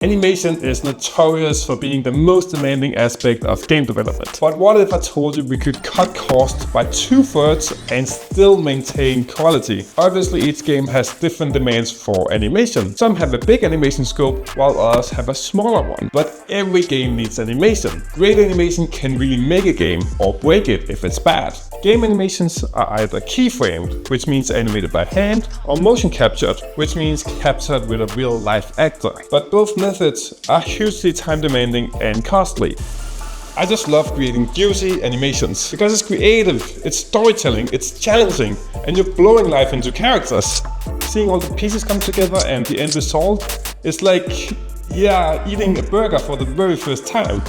Animation is notorious for being the most demanding aspect of game development. But what if I told you we could cut costs by 2/3 and still maintain quality? Obviously, each game has different demands for animation. Some have a big animation scope, while others have a smaller one. But every game needs animation. Great animation can really make a game or break it if it's bad. Game animations are either keyframed, which means animated by hand, or motion captured, which means captured with a real-life actor. But both methods are hugely time-demanding and costly. I just love creating juicy animations because it's creative, it's storytelling, it's challenging, and you're blowing life into characters. Seeing all the pieces come together and the end result is like, eating a burger for the very first time.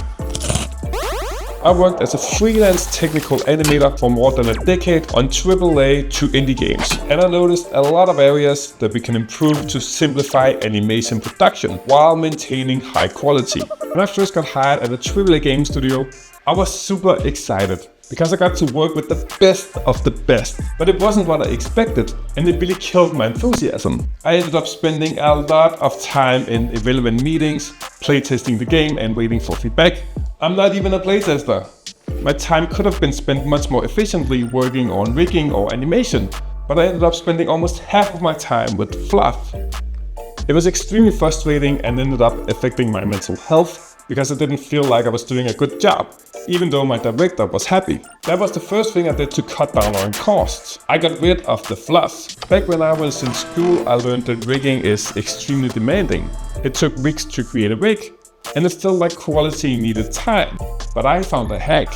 I worked as a freelance technical animator for more than a decade on AAA to indie games, and I noticed a lot of areas that we can improve to simplify animation production while maintaining high quality. When I first got hired at a AAA game studio, I was super excited because I got to work with the best of the best. But it wasn't what I expected, and it really killed my enthusiasm. I ended up spending a lot of time in irrelevant meetings, playtesting the game and waiting for feedback. I'm not even a playtester. My time could have been spent much more efficiently working on rigging or animation, but I ended up spending almost half of my time with fluff. It was extremely frustrating and ended up affecting my mental health because I didn't feel like I was doing a good job, even though my director was happy. That was the first thing I did to cut down on costs. I got rid of the fluff. Back when I was in school, I learned that rigging is extremely demanding. It took weeks to create a rig, and it felt like quality needed time. But I found a hack.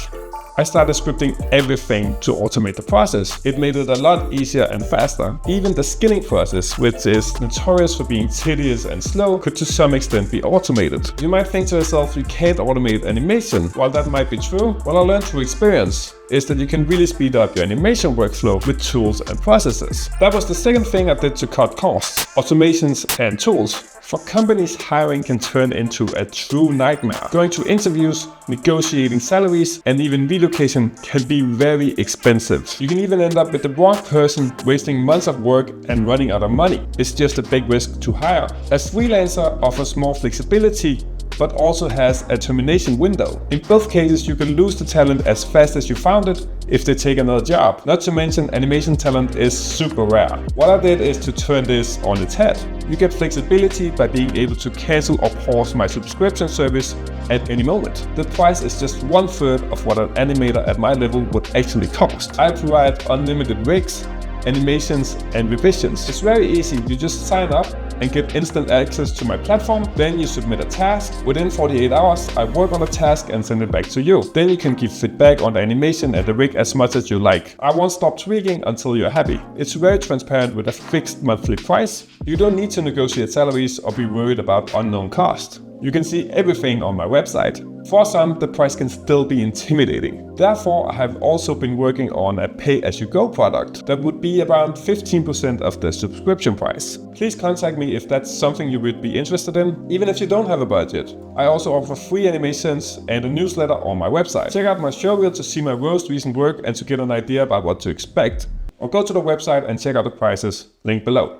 I started scripting everything to automate the process. It made it a lot easier and faster. Even the skinning process, which is notorious for being tedious and slow, could to some extent be automated. You might think to yourself you can't automate animation. While that might be true, what I learned through experience is that you can really speed up your animation workflow with tools and processes. That was the second thing I did to cut costs: automations and tools. For companies, hiring can turn into a true nightmare. Going to interviews, negotiating salaries, and even relocation can be very expensive. You can even end up with the wrong person, wasting months of work and running out of money. It's just a big risk to hire. A freelancer offers more flexibility, but also has a termination window. In both cases, you can lose the talent as fast as you found it if they take another job. Not to mention, animation talent is super rare. What I did is to turn this on its head. You get flexibility by being able to cancel or pause my subscription service at any moment. The price is just 1/3 of what an animator at my level would actually cost. I provide unlimited rigs, animations, and revisions. It's very easy. You just sign up and get instant access to my platform. Then you submit a task. Within 48 hours, I work on the task and send it back to you. Then you can give feedback on the animation and the rig as much as you like. I won't stop tweaking until you're happy. It's very transparent with a fixed monthly price. You don't need to negotiate salaries or be worried about unknown cost. You can see everything on my website. For some, the price can still be intimidating. Therefore, I have also been working on a pay-as-you-go product that would be around 15% of the subscription price. Please contact me if that's something you would be interested in, even if you don't have a budget. I also offer free animations and a newsletter on my website. Check out my showreel to see my most recent work and to get an idea about what to expect, or go to the website and check out the prices, link below.